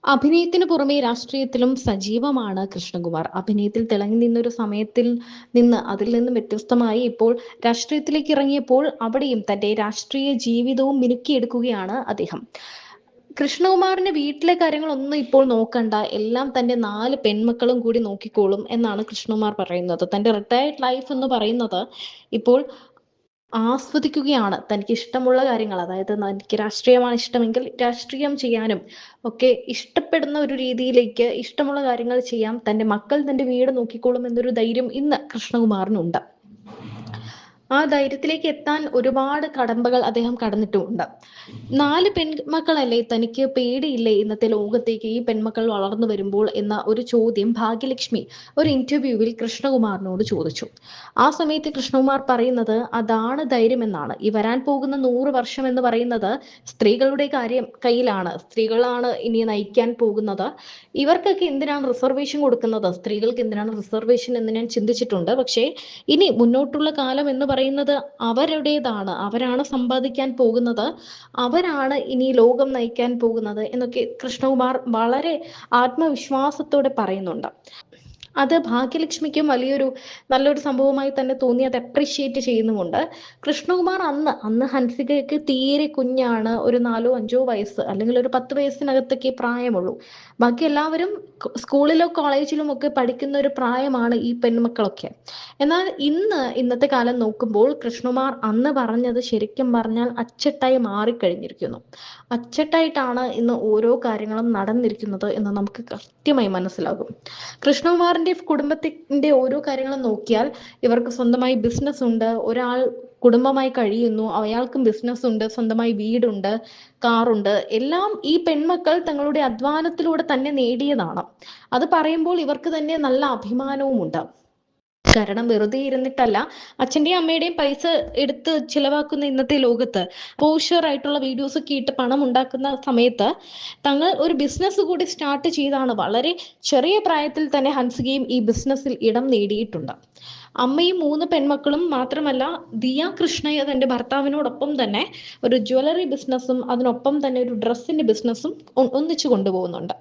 അഭിനയത്തിന് പുറമെ രാഷ്ട്രീയത്തിലും സജീവമാണ് കൃഷ്ണകുമാർ. അഭിനയത്തിൽ തിളങ്ങി നിന്നൊരു സമയത്തിൽ അതിൽ നിന്നും വ്യത്യസ്തമായി ഇപ്പോൾ രാഷ്ട്രീയത്തിലേക്ക് ഇറങ്ങിയപ്പോൾ അവിടെയും തന്റെ രാഷ്ട്രീയ ജീവിതവും മിനുക്കിയെടുക്കുകയാണ് അദ്ദേഹം. കൃഷ്ണകുമാറിന്റെ വീട്ടിലെ കാര്യങ്ങളൊന്നും ഇപ്പോൾ നോക്കണ്ട, എല്ലാം തന്റെ 4 പെൺമക്കളും കൂടി നോക്കിക്കോളും എന്നാണ് കൃഷ്ണകുമാർ പറയുന്നത്. തന്റെ റിട്ടയർഡ് ലൈഫ് എന്ന് പറയുന്നത് ഇപ്പോൾ ആസ്വദിക്കുകയാണ്. തനിക്ക് ഇഷ്ടമുള്ള കാര്യങ്ങൾ, അതായത് തനിക്ക് രാഷ്ട്രീയമാണ് ഇഷ്ടമെങ്കിൽ രാഷ്ട്രീയം ചെയ്യാനും ഒക്കെ ഇഷ്ടപ്പെടുന്ന ഒരു രീതിയിലേക്ക് ഇഷ്ടമുള്ള കാര്യങ്ങൾ ചെയ്യാം. തന്റെ മക്കൾ തന്റെ വീട് നോക്കിക്കോളും എന്നൊരു ധൈര്യം ഇന്ന് കൃഷ്ണകുമാറിനുണ്ട്. ആ ധൈര്യത്തിലേക്ക് എത്താൻ ഒരുപാട് കടമ്പകൾ അദ്ദേഹം കടന്നിട്ടുമുണ്ട്. 4 പെൺമക്കളല്ലേ, തനിക്ക് പേടിയില്ലേ ഇന്നത്തെ ലോകത്തേക്ക് ഈ പെൺമക്കൾ വളർന്നു വരുമ്പോൾ എന്ന ഒരു ചോദ്യം ഭാഗ്യലക്ഷ്മി ഒരു ഇന്റർവ്യൂവിൽ കൃഷ്ണകുമാറിനോട് ചോദിച്ചു. ആ സമയത്ത് കൃഷ്ണകുമാർ പറയുന്നത് അതാണ് ധൈര്യമെന്നാണ്. ഈ വരാൻ പോകുന്ന 100 വർഷം എന്ന് പറയുന്നത് സ്ത്രീകളുടെ കയ്യിലാണ്. സ്ത്രീകളാണ് ഇനി നയിക്കാൻ പോകുന്നത്. ഇവർക്കൊക്കെ എന്തിനാണ് റിസർവേഷൻ കൊടുക്കുന്നത്, സ്ത്രീകൾക്ക് എന്തിനാണ് റിസർവേഷൻ എന്ന് ഞാൻ ചിന്തിച്ചിട്ടുണ്ട്. പക്ഷേ ഇനി മുന്നോട്ടുള്ള കാലം എന്ന് പറയുന്നത് അവരുടേതാണ്. അവരാണ് സമ്പാദിക്കാൻ പോകുന്നത്, അവരാണ് ഇനി ലോകം നയിക്കാൻ പോകുന്നത് എന്നൊക്കെ കൃഷ്ണകുമാർ വളരെ ആത്മവിശ്വാസത്തോടെ പറയുന്നുണ്ട്. അത് ഭാഗ്യലക്ഷ്മിക്കും നല്ലൊരു സംഭവമായി തന്നെ തോന്നി. അത് അപ്രിഷ്യേറ്റ് ചെയ്യുന്നുമുണ്ട്. കൃഷ്ണകുമാർ അന്ന് ഹൻസികയ്ക്ക് തീരെ കുഞ്ഞാണ്. ഒരു 4-5 വയസ്സ് അല്ലെങ്കിൽ ഒരു 10 വയസ്സിനകത്തൊക്കെ പ്രായമുള്ളൂ. ബാക്കി എല്ലാവരും സ്കൂളിലോ കോളേജിലും ഒക്കെ പഠിക്കുന്ന ഒരു പ്രായമാണ് ഈ പെൺമക്കളൊക്കെ. എന്നാൽ ഇന്നത്തെ കാലം നോക്കുമ്പോൾ കൃഷ്ണകുമാർ അന്ന് പറഞ്ഞത് ശരിക്കും പറഞ്ഞാൽ അച്ചട്ടായി മാറിക്കഴിഞ്ഞിരിക്കുന്നു. അച്ചട്ടായിട്ടാണ് ഇന്ന് ഓരോ കാര്യങ്ങളും നടന്നിരിക്കുന്നത് എന്ന് നമുക്ക് കൃത്യമായി മനസ്സിലാകും. കൃഷ്ണകുമാറിന്റെ കുടുംബത്തിന്റെ ഓരോ കാര്യങ്ങളും നോക്കിയാൽ ഇവർക്ക് സ്വന്തമായി ബിസിനസ് ഉണ്ട്. ഒരാൾ കുടുംബമായി കഴിയുന്നു, അയാൾക്കും ബിസിനസ് ഉണ്ട്, സ്വന്തമായി വീടുണ്ട്, കാറുണ്ട്. എല്ലാം ഈ പെൺമക്കൾ തങ്ങളുടെ അധ്വാനത്തിലൂടെ തന്നെ നേടിയതാണ്. അത് പറയുമ്പോൾ ഇവർക്ക് തന്നെ നല്ല അഭിമാനവുമുണ്ട്. കാരണം വെറുതെ ഇരുന്നിട്ടല്ല, അച്ഛന്റെയും അമ്മയുടെയും പൈസ എടുത്ത് ചിലവാക്കുന്ന ഇന്നത്തെ ലോകത്ത് പോഷർ ആയിട്ടുള്ള വീഡിയോസ് ഒക്കെ ഇട്ട് പണം ഉണ്ടാക്കുന്ന സമയത്ത് തങ്ങൾ ഒരു ബിസിനസ് കൂടി സ്റ്റാർട്ട് ചെയ്താണ്. വളരെ ചെറിയ പ്രായത്തിൽ തന്നെ ഹൻസികയും ഈ ബിസിനസ്സിൽ ഇടം നേടിയിട്ടുണ്ട്. അമ്മയും 3 പെൺമക്കളും മാത്രമല്ല, ദിയ കൃഷ്ണയ തന്റെ ഭർത്താവിനോടൊപ്പം തന്നെ ഒരു ജ്വല്ലറി ബിസിനസ്സും അതിനൊപ്പം തന്നെ ഒരു ഡ്രസ്സിന്റെ ബിസിനസ്സും ഒന്നിച്ചു കൊണ്ടുപോകുന്നുണ്ട്.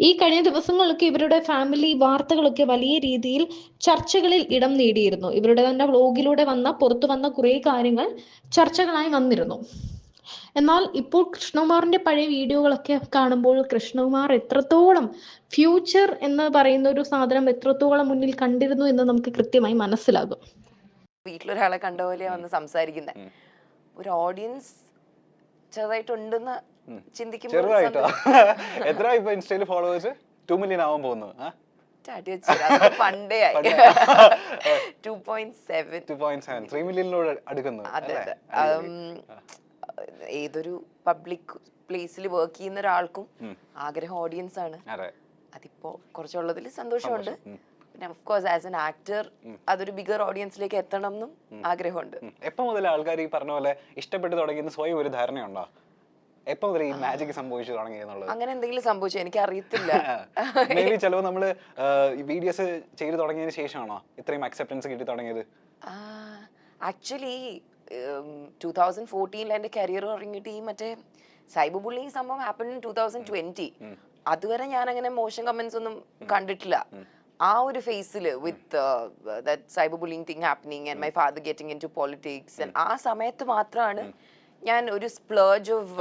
ഈ കഴിഞ്ഞ ദിവസങ്ങളൊക്കെ ഇവരുടെ ഫാമിലി വാർത്തകളൊക്കെ വലിയ രീതിയിൽ ചർച്ചകളിൽ ഇടം നേടിയിരുന്നു. ഇവരുടെ തന്നെ വ്ലോഗിലൂടെ പുറത്തു വന്ന കുറേ കാര്യങ്ങൾ ചർച്ചകളായി വന്നിരുന്നു. എന്നാൽ ഇപ്പോൾ കൃഷ്ണകുമാറിന്റെ പഴയ വീഡിയോകളൊക്കെ കാണുമ്പോൾ കൃഷ്ണകുമാർ എത്രത്തോളം ഫ്യൂച്ചർ എന്ന് പറയുന്ന ഒരു സാധനം എത്രത്തോളം മുന്നിൽ കണ്ടിരുന്നു എന്ന് നമുക്ക് കൃത്യമായി മനസ്സിലാകും. വീട്ടിലൊരാളെ കണ്ട പോലെ വന്ന് സംസാരിക്കുന്നത്, ഒരു ഓഡിയൻസ് ചെറുതായിട്ടുണ്ടെന്ന് ചിന്തിക്കുമ്പോൾ എത്ര ഇപ്പൊ ഇൻസ്റ്റയിൽ ഫോളോവേഴ്സ് 2 മില്യൺ ആവാൻ പോകുന്നു. പണ്ടേ 2.7 3 മില്യണിലോട് അടുക്കുന്നു. അതെ. ഏതൊരു പബ്ലിക് പ്ലേസിൽ വർക്ക് ചെയ്യുന്ന ഒരാൾക്കും ആഗ്രഹം ഓഡിയൻസ് ആണ്. അതിപ്പോ കുറച്ചുള്ളതിൽ സന്തോഷമുണ്ട്. പിന്നെ of course as an actor അതൊരു ബിഗർ ഓഡിയൻസിലേക്ക് എത്തണം എന്നും ആഗ്രഹമുണ്ട്. എപ്പോ മുതൽ ആൾക്കാർ ഈ പറഞ്ഞ പോലെ ഇഷ്ടപ്പെട്ട് തുടങ്ങിയെന്ന് സ്വയം ഒരു ധാരണയുണ്ടോ? എപ്പോ മുതൽ ഈ മാജിക് സംഭവിച്ചു തുടങ്ങിയെന്നുള്ളത്? അങ്ങനെ എന്തെങ്കിലും സംഭവിച്ചു എനിക്ക് അറിയത്തില്ല. മേ ബി ചിലപ്പോൾ നമ്മള് വീഡിയോസ് ചെയ്ത് തുടങ്ങിയതിന് ശേഷമാണോ ഇത്രയും അക്സെപ്റ്റൻസ് കിട്ടി തുടങ്ങിയത്? ആക്ച്വലി 2014 എന്റെ കരിയർ തുടങ്ങിയിട്ട് ഈ മറ്റേ സൈബർ ബുള്ളിങ് സംഭവം ഹാപ്പൻ ഇൻ 2020. അതുവരെ ഞാൻ അങ്ങനെ മോശം കമന്റ്സ് ഒന്നും കണ്ടിട്ടില്ല. ആ ഒരു ഫേസിൽ with that cyber bullying thing happening and my father getting into politics, ആ സമയത്ത് മാത്രമാണ് ഞാൻ ഒരു സ്പ്ലേർജ് ഓഫ്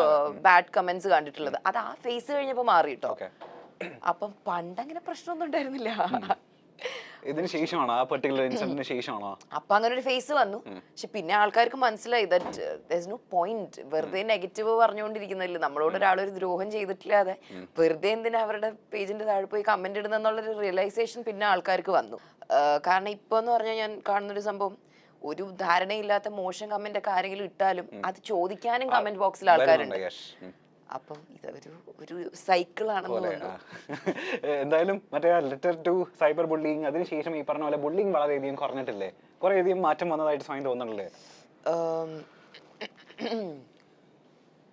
ബാഡ് കമന്റ്സ് കണ്ടിട്ടുള്ളത്. അത് ആ ഫേസ് കഴിഞ്ഞപ്പോ മാറി കേട്ടോ. അപ്പം പണ്ടങ്ങനെ പ്രശ്നമൊന്നും ഉണ്ടായിരുന്നില്ല. ഇതിന് ശേഷമാണോ, ആ പെർട്ടിക്കുലർ ഇൻസിഡന്റിന് ശേഷമാണോ അപ്പൊ അങ്ങനെ ഒരു ഫേസ് വന്നു? പക്ഷെ പിന്നെ ആൾക്കാർക്ക് മനസ്സിലായി ദാറ്റ് there's no point, വെറുതെ നെഗറ്റീവ് പറഞ്ഞുകൊണ്ടിരിക്കുന്നില്ല. നമ്മളോട് ഒരാളൊരു ദ്രോഹം ചെയ്തിട്ടില്ലാതെ വെറുതെ എന്തിനാ അവരുടെ പേജിന്റെ താഴെ പോയി കമന്റ് ഇടുന്നെന്നുള്ളൊരു റിയലൈസേഷൻ പിന്നെ ആൾക്കാർക്ക് വന്നു. കാരണം ഇപ്പൊ എന്ന് പറഞ്ഞാൽ ഞാൻ കാണുന്നൊരു സംഭവം, ഒരു ധാരണയില്ലാത്ത മോശം കമന്റ് ഒക്കെ ആരെങ്കിലും ഇട്ടാലും അത് ചോദിക്കാനും കമന്റ് ബോക്സിൽ ആൾക്കാരുണ്ട്. അപ്പം ഇതൊരു സൈക്കിൾ ആണെന്ന് തോന്നുന്നു. എന്തായാലും മറ്റേ ലെറ്റർ ടു സൈബർ ബുള്ളിങ്, അതിനുശേഷം ഈ പറഞ്ഞ പോലെ ബുള്ളിങ് വളരെയധികം കുറഞ്ഞിട്ടില്ലേ? കുറേയധികം മാറ്റം വന്നതായിട്ട് സ്വയം തോന്നുന്നില്ലേ?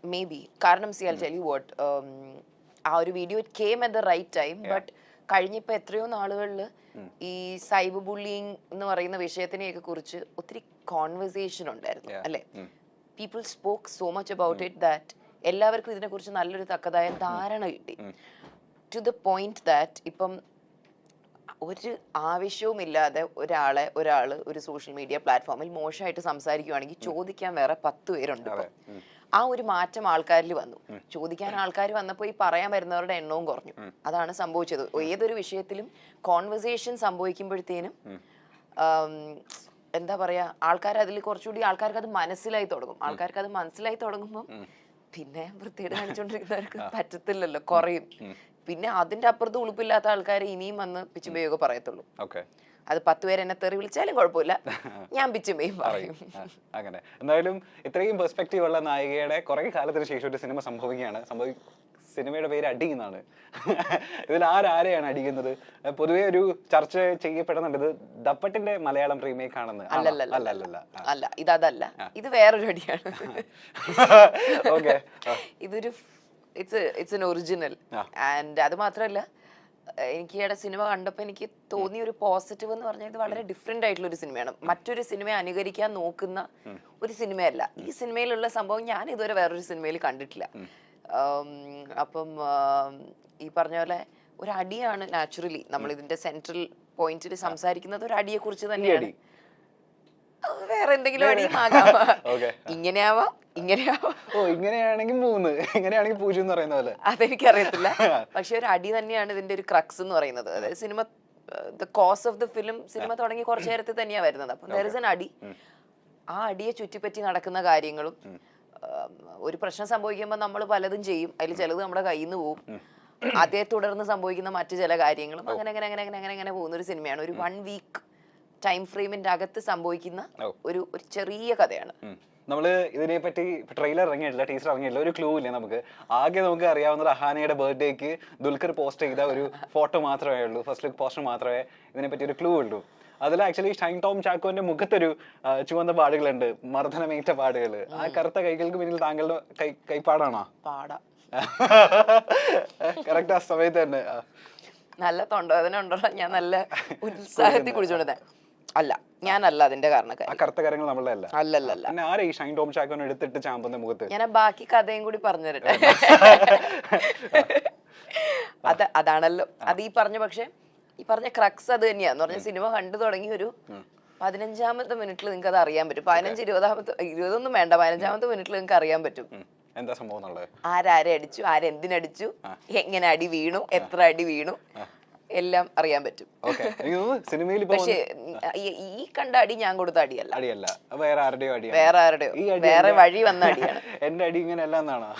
May be. കാരണം see I tell you what, ആ ഒരു video it came at the right time. But കഴിഞ്ഞിപ്പോ എത്രയോ നാളുകളിൽ ഈ സൈബർ ബുള്ളിങ് എന്ന് പറയുന്ന വിഷയത്തിനെയൊക്കെ കുറിച്ച് ഒത്തിരി കോൺവെർസേഷൻ ഉണ്ടായിരുന്നു അല്ലെ. People spoke so much about it that എല്ലാവർക്കും ഇതിനെ കുറിച്ച് നല്ലൊരു തക്കതായ ധാരണ കിട്ടി. ടു ദ പോയിന്റ് ദാറ്റ് ഇപ്പം ഒരു ആവശ്യവുമില്ലാതെ ഒരാള് ഒരു സോഷ്യൽ മീഡിയ പ്ലാറ്റ്ഫോമിൽ മോശമായിട്ട് സംസാരിക്കുകയാണെങ്കിൽ ചോദിക്കാൻ വേറെ 10 പേരുണ്ട്. ആ ഒരു മാറ്റം ആൾക്കാരിൽ വന്നു. ചോദിക്കാൻ ആൾക്കാർ വന്നപ്പോൾ ഈ പറയാൻ വരുന്നവരുടെ എണ്ണവും കുറഞ്ഞു. അതാണ് സംഭവിച്ചത്. ഏതൊരു വിഷയത്തിലും കോൺവെർസേഷൻ സംഭവിക്കുമ്പോഴത്തേനും എന്താ പറയാ, ആൾക്കാർ അതിൽ കുറച്ചുകൂടി ആൾക്കാർക്ക് അത് മനസ്സിലായി തുടങ്ങുമ്പോൾ പിന്നെ വൃത്തിയേട് കാണിച്ചുകൊണ്ടിരിക്കുന്നവർക്ക് പറ്റത്തില്ലല്ലോ, കുറയും. പിന്നെ അതിന്റെ അപ്പുറത്ത് ഉളുപ്പില്ലാത്ത ആൾക്കാർ ഇനിയും വന്ന് പിച്ചുമ്പയൊക്കെ പറയത്തുള്ളൂ. അത് 10 പേര് എന്നെ തെറി വിളിച്ചാലും കുഴപ്പമില്ല, ഞാൻ പിച്ചുമ്പയും പറയും. അങ്ങനെ എന്തായാലും ഇത്രയും പെർസ്പെക്റ്റീവ് ഉള്ള നായികയുടെ കുറെ കാലത്തിന് ശേഷം ഒരു സിനിമ സംഭവിക്കുകയാണ്. സിനിമയുടെ പേര് അടി എന്നാണ്. ഇതിൽ ആരെയാണ് അടിക്കുന്നത്? പൊതുവെ ഒരു ചർച്ച ചെയ്യപ്പെടുന്നുണ്ട് ഇത് ദപ്പട്ടിന്റെ മലയാളം റീമേക്ക് ആണെന്ന്. അല്ല, ഇതല്ല, ഇത് വേറൊരു അടിയാണ്. ഇതൊരു ഇറ്റ്സ് എൻ ഒറിജിനൽ. ആൻഡ് അത് മാത്രമല്ല, എനിക്ക് ഈയിടെ സിനിമ കണ്ടപ്പോൾ എനിക്ക് തോന്നിയ ഒരു പോസിറ്റീവ് എന്ന് പറഞ്ഞാൽ ഇത് വളരെ ഡിഫറെന്റ് ആയിട്ടുള്ള ഒരു സിനിമയാണ്. മറ്റൊരു സിനിമയെ അനുകരിക്കാൻ നോക്കുന്ന ഒരു സിനിമയല്ല. ഈ സിനിമയിലുള്ള സംഭവം ഞാൻ ഇതുവരെ വേറൊരു സിനിമയിൽ കണ്ടിട്ടില്ല. അപ്പം ഈ പറഞ്ഞ പോലെ ഒരു അടിയാണ് നാച്ചുറലി നമ്മൾ ഇതിന്റെ സെൻട്രൽ പോയിന്റിൽ സംസാരിക്കുന്നത്. ഒരു അടിയെ കുറിച്ച് തന്നെയാണ്. വേറെ എന്തെങ്കിലും അടിയും ആകാം, ഇങ്ങനെയാവാം. ഇങ്ങനെയാണെങ്കിൽ 3, ഇങ്ങനെയാണെങ്കിൽ 0 എന്ന് പറയുന്ന പോലെ. അതെനിക്കറിയത്തില്ല. പക്ഷെ ഒരു അടി തന്നെയാണ് ഇതിന്റെ ഒരു ക്രക്സ് എന്ന് പറയുന്നത്. അതായത് cinema the cause of the film cinema തുടങ്ങി കുറച്ചു നേരത്തിൽ തന്നെയാണ് വരുന്നത്. അപ്പം there is an അടി. ആ അടിയെ ചുറ്റിപ്പറ്റി നടക്കുന്ന കാര്യങ്ങളും, ഒരു പ്രശ്നം സംഭവിക്കുമ്പോൾ നമ്മൾ പലതും ചെയ്യും, അതിൽ ചിലത് നമ്മുടെ കയ്യിൽ നിന്ന് പോവും. അതേ തുടർന്ന് സംഭവിക്കുന്ന മറ്റു ചില കാര്യങ്ങളും അങ്ങനെ പോകുന്ന ഒരു സിനിമയാണ്. ഒരു 1 വീക്ക് ടൈം ഫ്രെയിമിന്റെ അകത്ത് സംഭവിക്കുന്ന ഒരു ചെറിയ കഥയാണ്. നമ്മള് ഇതിനെ പറ്റി ട്രെയിലർ ഇറങ്ങിയിട്ടില്ല, ടീസർ ഇറങ്ങിയിട്ടില്ല, ഒരു ക്ലൂ ഇല്ല നമുക്ക്. ആകെ നമുക്ക് അറിയാവുന്നത് അഹാനയുടെ ബർത്ത്ഡേക്ക് ദുൽഖർ പോസ്റ്റ് ചെയ്ത ഒരു ഫോട്ടോ മാത്രമേ ഉള്ളൂ, ഫസ്റ്റ് ലുക്ക് പോസ്റ്റർ മാത്രമേ ഇതിനെ പറ്റി ഒരു ക്ലൂ ഉള്ളൂ. അതിൽ ആക്ച്വലി ഷൈൻ ടോം ചാക്കോന്റെ മുഖത്തൊരു ചുവന്ന പാടുകളുണ്ട്, മർദ്ദനമേറ്റ പാടുകൾ. ആ കറുത്ത കൈകൾക്ക് പിന്നിൽ താങ്കളുടെ കൈപ്പാടാണോ? കറക്റ്റ് ആ സമയത്ത് തന്നെ. നല്ല തൊണ്ടവേദന ഉണ്ടോ? ഞാൻ നല്ല ഉത്സാഹത്തിൽ കുടിച്ചോണ്ടേ. അല്ല, ഞാനല്ല അതിന്റെ കാരണക്കാരൻ. കറുത്ത കാര്യങ്ങൾ നമ്മളെ അല്ല. അല്ലല്ല. പിന്നെ ആരെ ഈ ഷൈൻ ടോം ചാക്കോനെ എടുത്തിട്ട് ചാമ്പുന്ന മുഖത്ത്? ഞാൻ ബാക്കി കഥയും കൂടി പറഞ്ഞുതരട്ടെ. അതാണല്ലോ അത് ഈ പറഞ്ഞ. പക്ഷെ ഈ പറഞ്ഞ ക്രക്സ് അത് തന്നെയാന്ന് പറഞ്ഞ സിനിമ കണ്ടു തുടങ്ങി ഒരു 15ാമത്തെ മിനിറ്റിൽ നിങ്ങൾക്ക് അത് അറിയാൻ പറ്റും. 20-ഒന്നും വേണ്ട, 15ാമത്തെ മിനിറ്റിൽ നിങ്ങൾക്ക് അറിയാൻ പറ്റും എന്താ സംഭവം. ആരെ അടിച്ചു, ആരെന്തിനടിച്ചു, എങ്ങനെ അടി വീണു, എത്ര അടി വീണു, എല്ലാം അറിയാൻ പറ്റും. പക്ഷേ ഈ കണ്ട അടി ഞാൻ കൊടുത്ത അടിയല്ല, വേറെ ആരുടെയോ വേറെ വഴി വന്ന അടിയാണ്. എന്റെ അടി ഇങ്ങനെ അല്ല എന്നാണോ?